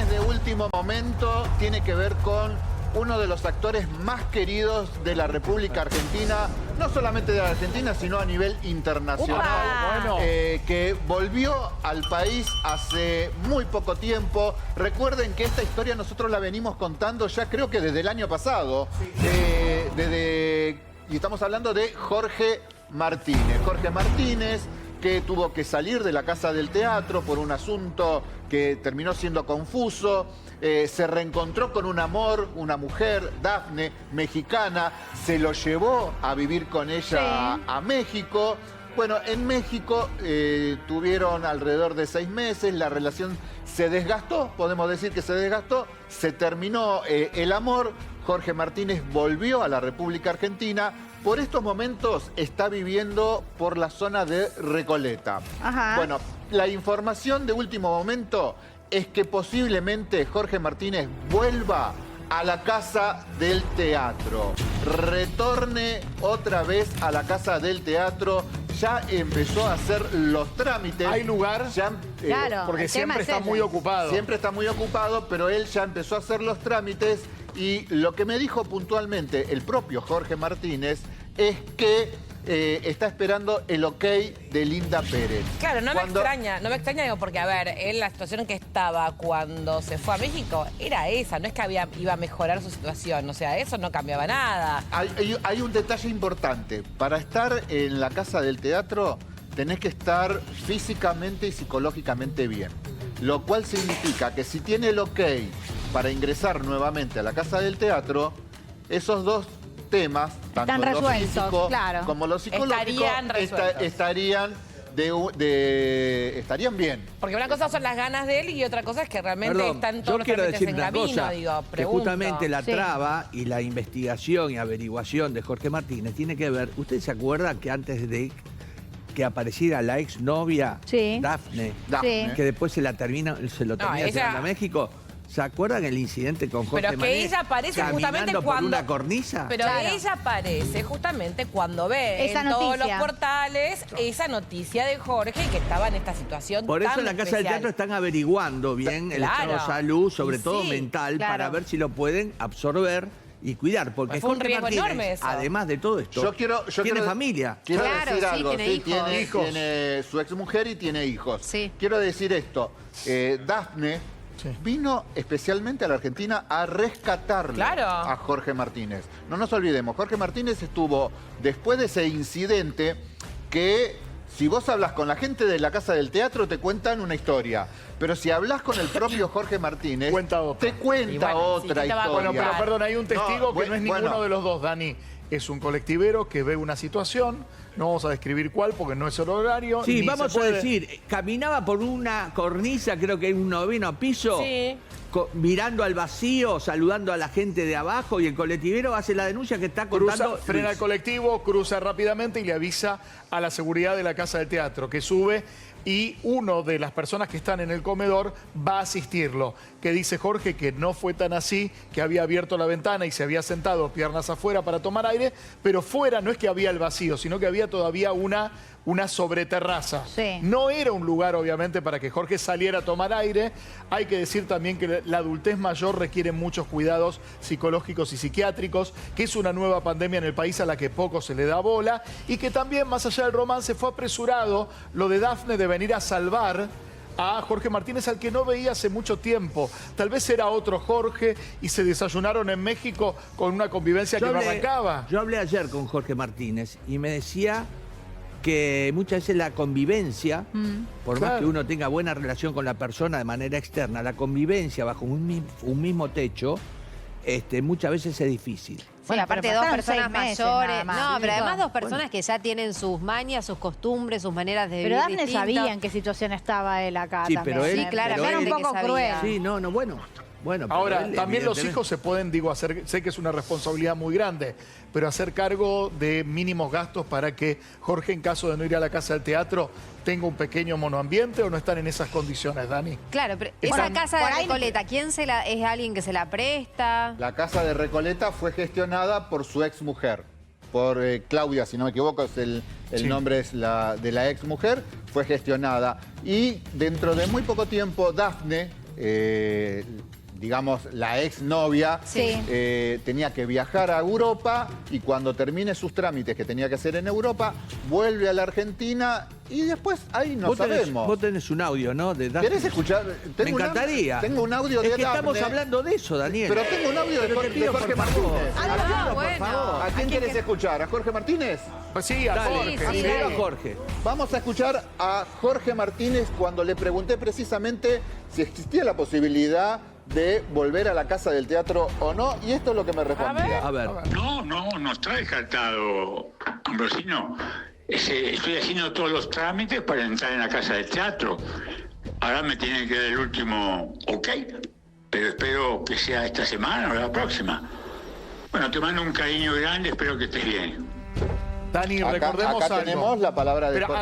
Martínez de último momento tiene que ver con uno de los actores más queridos de la República Argentina, no solamente de la Argentina, sino a nivel internacional, que volvió al país hace muy poco tiempo. Recuerden que esta historia nosotros la venimos contando ya creo que desde el año pasado, y estamos hablando de Jorge Martínez. Jorge Martínez, que tuvo que salir de la Casa del Teatro por un asunto que terminó siendo confuso. Se reencontró con un amor, una mujer, Dafne, mexicana. Se lo llevó a vivir con ella a México. Bueno, en México tuvieron alrededor de 6 meses. La relación se desgastó, podemos decir que se desgastó. Se terminó el amor. Jorge Martínez volvió a la República Argentina. Por estos momentos está viviendo por la zona de Recoleta. Ajá. Bueno, la información de último momento es que posiblemente Jorge Martínez vuelva a la Casa del Teatro. Retorne otra vez a la Casa del Teatro. Ya empezó a hacer los trámites. ¿Hay lugar? Ya, Claro, porque el tema siempre es está ese. muy ocupado. Siempre está muy ocupado, pero él ya empezó a hacer los trámites. Y lo que me dijo puntualmente el propio Jorge Martínez es que está esperando el ok de Linda Pérez. Claro, no me extraña, digo, porque a ver, él la situación en que estaba cuando se fue a México era esa, no es que iba a mejorar su situación, o sea, eso no cambiaba nada. Hay un detalle importante. Para estar en la Casa del Teatro tenés que estar físicamente y psicológicamente bien. Lo cual significa que si tiene el ok para ingresar nuevamente a la Casa del Teatro, esos dos temas, tanto están lo resueltos, físico claro, como lo psicológico, estarían bien. Porque una cosa son las ganas de él y otra cosa es que realmente están todos los trámites en camino, digo, que pregunto. justamente la traba y la investigación y averiguación de Jorge Martínez tiene que ver, ¿usted se acuerda que antes de que apareciera la exnovia Dafne, que después se lo termina llevando a México? ¿Se acuerdan el incidente con Jorge Pero que ella aparece justamente por cuando... una cornisa? Pero ella aparece justamente cuando ve esa en todos los noticia. portales esa noticia de Jorge que estaba en esta situación Por eso tan en la Casa del Teatro están averiguando bien el estado de salud, sobre todo mental, para ver si lo pueden absorber y cuidar. Porque fue un Jorge riesgo Martínez, enorme eso. además de todo esto, tiene familia. Quiero Claro, decir sí, algo. tiene hijos. Tiene su exmujer y tiene hijos. Sí. Quiero decir esto. Dafne vino especialmente a la Argentina a rescatarle a Jorge Martínez. No nos olvidemos, Jorge Martínez estuvo después de ese incidente que... Si vos hablas con la gente de la Casa del Teatro, te cuentan una historia. Pero si hablas con el propio Jorge Martínez, te cuenta otra historia. Bueno, pero perdón, hay un testigo que no es ninguno de los dos, Dani. Es un colectivero que ve una situación, no vamos a describir cuál porque no es el horario. Sí, ni vamos se puede... a decir, caminaba por una cornisa, creo que es un 9º piso, mirando al vacío, saludando a la gente de abajo, y el colectivero hace la denuncia que está contando... Frena el colectivo, cruza rápidamente y le avisa a la seguridad de la Casa del Teatro que sube, y uno de las personas que están en el comedor va a asistirlo. Que dice Jorge que no fue tan así, que había abierto la ventana y se había sentado piernas afuera para tomar aire, pero fuera no es que había el vacío, sino que había todavía una sobreterraza. No era un lugar, obviamente, para que Jorge saliera a tomar aire. Hay que decir también que la adultez mayor requiere muchos cuidados psicológicos y psiquiátricos, que es una nueva pandemia en el país a la que poco se le da bola, y que también, más allá del romance, fue apresurado lo de Dafne de venir a salvar a Jorge Martínez, al que no veía hace mucho tiempo. Tal vez era otro Jorge y se desayunaron en México con una convivencia que no arrancaba. Yo hablé ayer con Jorge Martínez y me decía que muchas veces la convivencia, por más que uno tenga buena relación con la persona de manera externa, la convivencia bajo un mismo techo, muchas veces es difícil. Bueno, aparte pero dos pasaron 6 personas meses mayores. nada más. No, pero además dos personas que ya tienen sus mañas, sus costumbres, sus maneras de Pero vivir Dafne distintas. sabía en qué situación estaba él acá Sí, también. pero él... Sí, claramente Era un que poco sabía. cruel. Sí, bueno, pero Ahora, él, también los evidentemente... hijos se pueden, sé que es una responsabilidad muy grande, pero hacer cargo de mínimos gastos para que Jorge, en caso de no ir a la Casa del Teatro, tenga un pequeño monoambiente, ¿o no están en esas condiciones, Dani? Claro, pero esa casa de Recoleta, ¿es alguien que se la presta? La Casa de Recoleta fue gestionada por su exmujer, por Claudia, si no me equivoco, es el nombre es de la exmujer, fue gestionada. Y dentro de muy poco tiempo, Dafne digamos, la exnovia, tenía que viajar a Europa y cuando termine sus trámites que tenía que hacer en Europa, vuelve a la Argentina y después ahí no sabemos. Vos tenés un audio, ¿no? De Dafne. ¿Querés escuchar? Me encantaría. Tengo un audio de Es que Dafne. estamos hablando de eso, Daniel. Pero tengo un audio de Jorge Martínez. ¿A quién querés escuchar? ¿A Jorge Martínez? Pues sí, a Jorge. Primero a Jorge. Vamos a escuchar a Jorge Martínez cuando le pregunté precisamente si existía la posibilidad de volver a la Casa del Teatro o no, y esto es lo que me respondía. A ver. No está descartado, Ambrosino. Estoy haciendo todos los trámites para entrar en la Casa del Teatro. Ahora me tienen que dar el último ok, pero espero que sea esta semana o la próxima. Bueno, te mando un cariño grande, espero que estés bien. Dani, recordemos acá algo. tenemos la palabra de Pero Jorge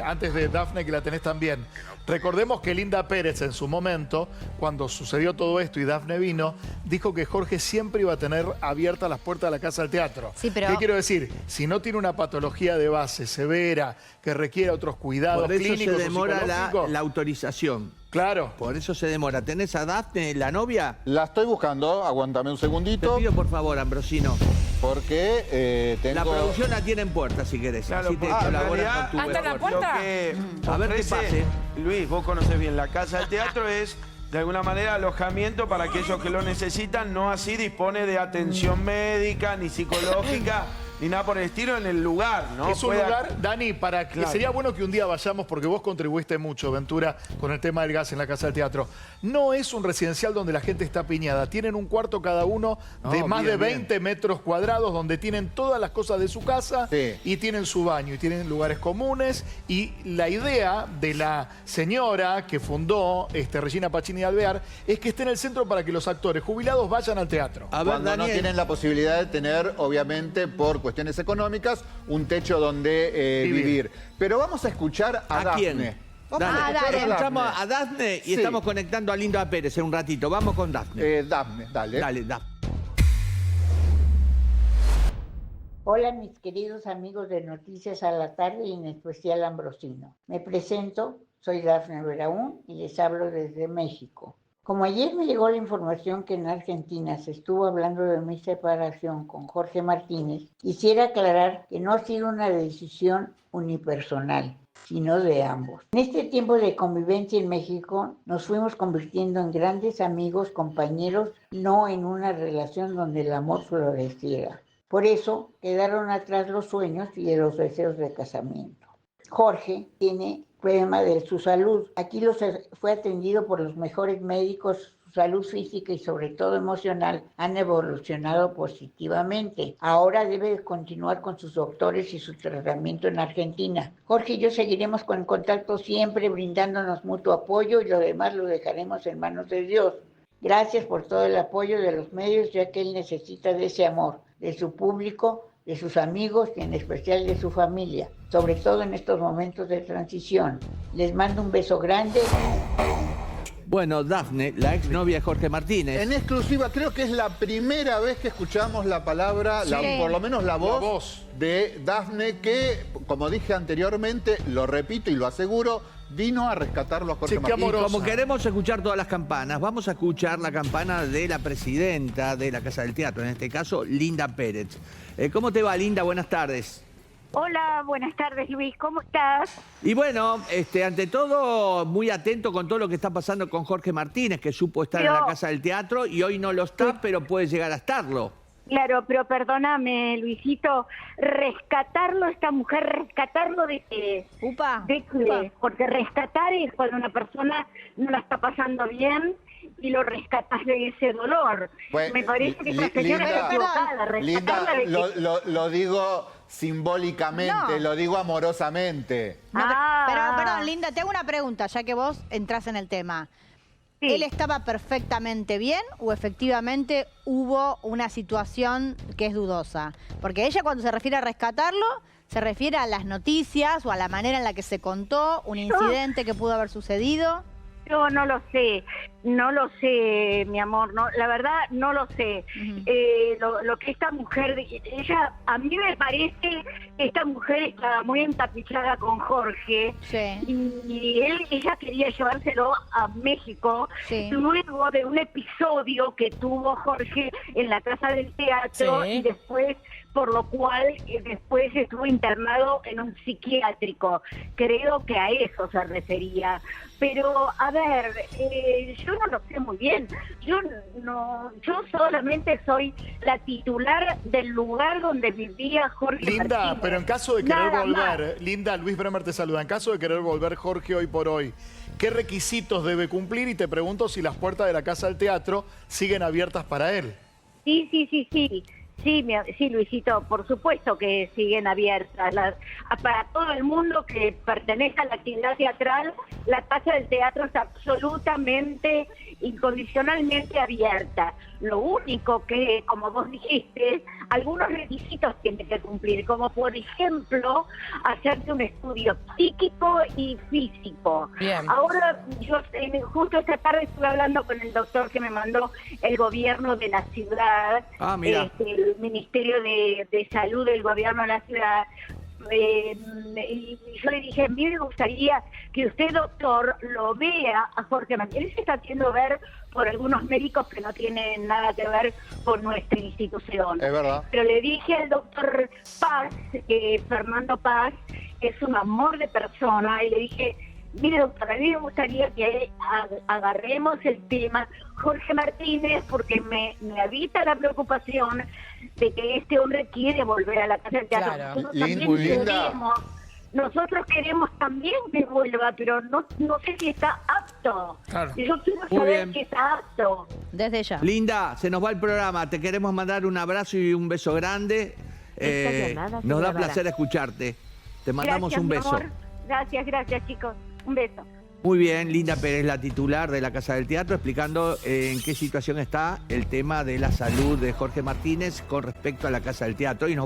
antes de Dafne, que la tenés también. Recordemos que Linda Pérez en su momento, cuando sucedió todo esto y Dafne vino, dijo que Jorge siempre iba a tener abiertas las puertas de la Casa del Teatro. Sí, pero... ¿Qué quiero decir? Si no tiene una patología de base severa, que requiere otros cuidados Por eso clínicos se demora o psicológicos... la autorización. Claro. Por eso se demora. ¿Tenés a Dafne, la novia? La estoy buscando, aguántame un Te segundito. pido por favor, Ambrosino. Porque tengo... La producción la tiene en puerta, si querés. Claro, así te porque en colaboran realidad, con tu ¿hasta la mejor. puerta? Lo que A ver qué ofrece, pase. Luis, vos conocés bien, la Casa del Teatro es de alguna manera alojamiento para aquellos que lo necesitan, no así dispone de atención médica, ni psicológica, ni nada por el estilo en el lugar, ¿no? Es un lugar, Dani, para que Claro. sería bueno que un día vayamos, porque vos contribuiste mucho, Ventura, con el tema del gas en la Casa del Teatro. No es un residencial donde la gente está piñada. Tienen un cuarto cada uno de más de 20 metros cuadrados, donde tienen todas las cosas de su casa y tienen su baño, y tienen lugares comunes. Y la idea de la señora que fundó Regina Pacini de Alvear es que esté en el centro para que los actores jubilados vayan al teatro. A ver, Cuando Daniel. no tienen la posibilidad de tener, obviamente, por cuestiones económicas, un techo donde vivir. Pero vamos a escuchar a Dafne. quién? Vamos a Dale, escuchar a escuchamos Dafne. a Dafne y Sí. estamos conectando a Linda Pérez en un ratito. Vamos con Dafne. Dafne, dale. Dale, Dafne. Hola mis queridos amigos de Noticias a la Tarde y en especial Ambrosino. Me presento, soy Dafne Beraún y les hablo desde México. Como ayer me llegó la información que en Argentina se estuvo hablando de mi separación con Jorge Martínez, quisiera aclarar que no ha sido una decisión unipersonal, sino de ambos. En este tiempo de convivencia en México nos fuimos convirtiendo en grandes amigos, compañeros, no en una relación donde el amor floreciera. Por eso quedaron atrás los sueños y los deseos de casamiento. Jorge tiene problema de su salud. Aquí fue atendido por los mejores médicos. Su salud física y sobre todo emocional han evolucionado positivamente. Ahora debe continuar con sus doctores y su tratamiento en Argentina. Jorge y yo seguiremos en contacto siempre, brindándonos mutuo apoyo y lo demás lo dejaremos en manos de Dios. Gracias por todo el apoyo de los medios, ya que él necesita de ese amor, de su público, de sus amigos y en especial de su familia, sobre todo en estos momentos de transición. Les mando un beso grande. Bueno, Dafne, la exnovia de Jorge Martínez. En exclusiva, creo que es la primera vez que escuchamos la palabra, por lo menos la voz de Dafne, que, como dije anteriormente, lo repito y lo aseguro, vino a rescatarlo a Jorge Martínez. Y como queremos escuchar todas las campanas, vamos a escuchar la campana de la presidenta de la Casa del Teatro, en este caso, Linda Pérez. ¿Cómo te va, Linda? Buenas tardes. Hola, buenas tardes, Luis. ¿Cómo estás? Y bueno, ante todo, muy atento con todo lo que está pasando con Jorge Martínez, que supo estar en la Casa del Teatro y hoy no lo está, pero puede llegar a estarlo. Claro, pero perdóname, Luisito, rescatarlo, esta mujer, rescatarlo de qué. Porque rescatar es cuando una persona no la está pasando bien y lo rescatas de ese dolor. Pues, me parece que esta señora está equivocada. Linda, Rescatarla lo digo simbólicamente, lo digo amorosamente. No, pero perdón, Linda, te hago una pregunta, ya que vos entrás en el tema. Sí. ¿Él estaba perfectamente bien o efectivamente hubo una situación que es dudosa? Porque ella cuando se refiere a rescatarlo, se refiere a las noticias o a la manera en la que se contó, un incidente que pudo haber sucedido. Yo no lo sé, mi amor, no, la verdad no lo sé. Lo que esta mujer, ella, a mí me parece que esta mujer estaba muy entapichada con Jorge y ella quería llevárselo a México luego de un episodio que tuvo Jorge en la Casa del Teatro y después, por lo cual después estuvo internado en un psiquiátrico. Creo que a eso se refería. Pero, a ver, yo no lo sé muy bien. Yo solamente soy la titular del lugar donde vivía Jorge Linda, Martínez. pero en caso de querer Nada volver, más. Linda, Luis Bremer te saluda, en caso de querer volver Jorge hoy por hoy, ¿qué requisitos debe cumplir? Y te pregunto si las puertas de la Casa del Teatro siguen abiertas para él. Sí, Luisito, por supuesto que siguen abiertas. Para todo el mundo que pertenece a la actividad teatral, la Casa del Teatro es absolutamente, incondicionalmente abierta. Lo único que, como vos dijiste, algunos requisitos tienen que cumplir, como por ejemplo, hacerse un estudio psíquico y físico. Bien. Ahora, yo justo esta tarde estuve hablando con el doctor que me mandó el gobierno de la ciudad, el Ministerio de Salud del gobierno de la ciudad. Y yo le dije, a mí me gustaría que usted, doctor, lo vea a Jorge Martínez. Él se está haciendo ver por algunos médicos que no tienen nada que ver con nuestra institución. Es verdad. Pero le dije al doctor Paz, Fernando Paz, que es un amor de persona, y le dije, mire, doctor, a mí me gustaría que agarremos el tema Jorge Martínez, porque me habita la preocupación de que este hombre quiere volver a la Casa del Teatro. Claro. Nosotros queremos también que vuelva, pero no sé si está apto. Claro. Y yo quiero Muy saber bien. si está apto. Desde ya. Linda, se nos va el programa. Te queremos mandar un abrazo y un beso grande. Nos da placer escucharte. Te mandamos Gracias, un mi beso. amor. Gracias, chicos. Un beso. Muy bien, Linda Pérez, la titular de la Casa del Teatro, explicando en qué situación está el tema de la salud de Jorge Martínez con respecto a la Casa del Teatro. Y nos